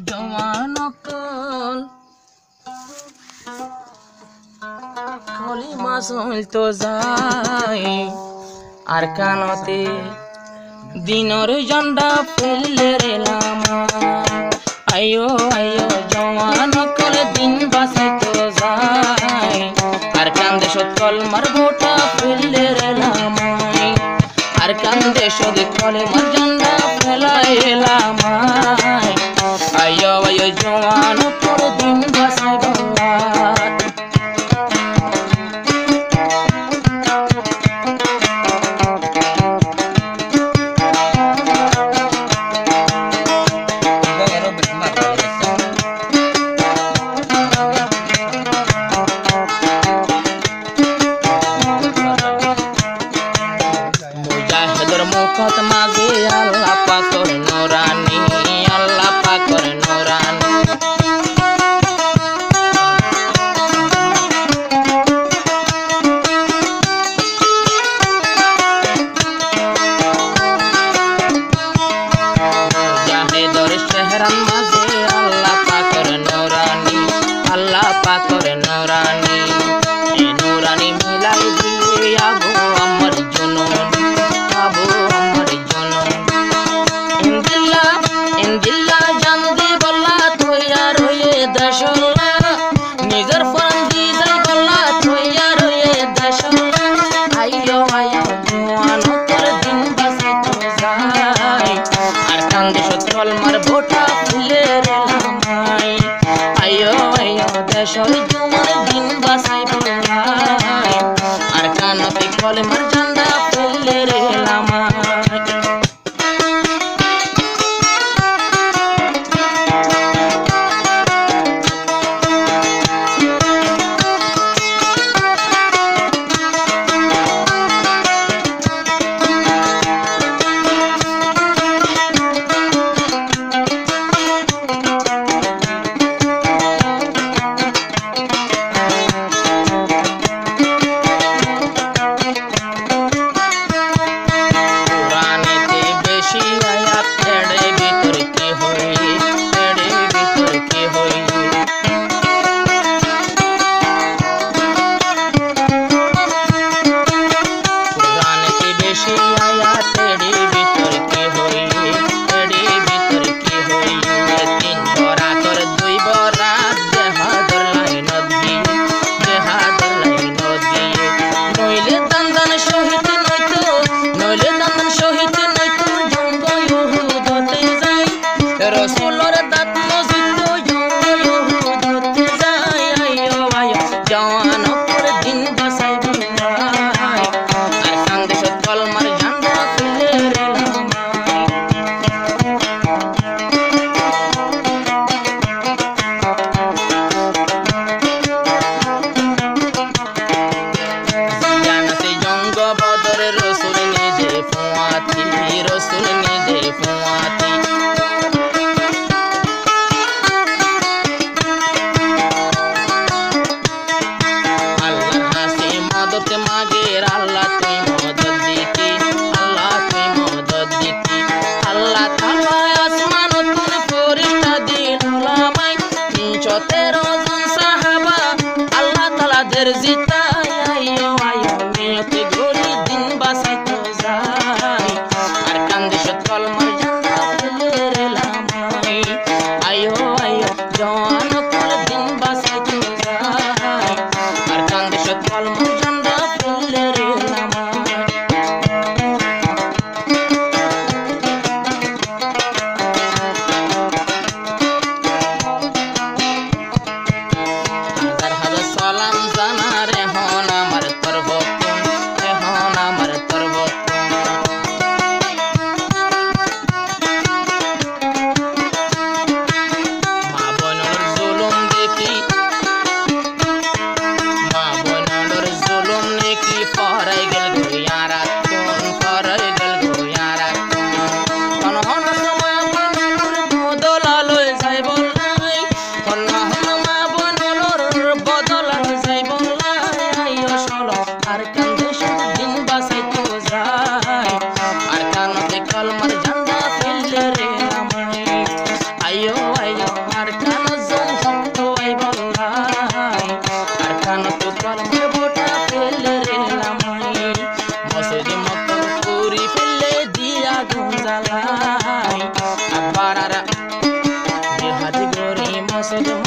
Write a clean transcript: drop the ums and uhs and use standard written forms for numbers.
জওয়ানকল কলিমা চলতো যায় আর কানতে দিনর জন্ডা ফেললে রে লামা আয়ো আয়ো জওয়ানকল দিন বাঁচাইতো যায় আর কান্দে সত কলমার বোটা ফেললে রে লামাই আর কান্দে সত কলমার জন্ডা ফেলাই লামাই আয়ো আয়ো জওয়ানকল দিন বাঁচাইতো মুখত মাগে আল্লাহ পাকর নোরানি আল্লাহ পাকর নোরানি জাহেদর শেহরান মাঝে আল্লাহ পাকর নোরানি আল্লাহ পাকর নোরানি এ নোরানি মিলাই দিয়ে আবু আমার জননী আবু আমার জননী ইন্দিল্লা জানদি বল্লা থইয়া রয়ে দেশলা নিজের ফন্দি যাই বল্লা থইয়া রয়ে দেশলা আইয়ো আইয়ো জওয়ানকল দিন বাঁচাইতো যায় আর কান্দে সতল মার ভোটা ফুলে রে লামাই আইয়ো আইয়ো দেশল জওয়ান দিন বাঁচাইতো যায় আর কানতে কলমার ঝান্ডা ফুলে রে লামাই সালাম জানারে মাসুদ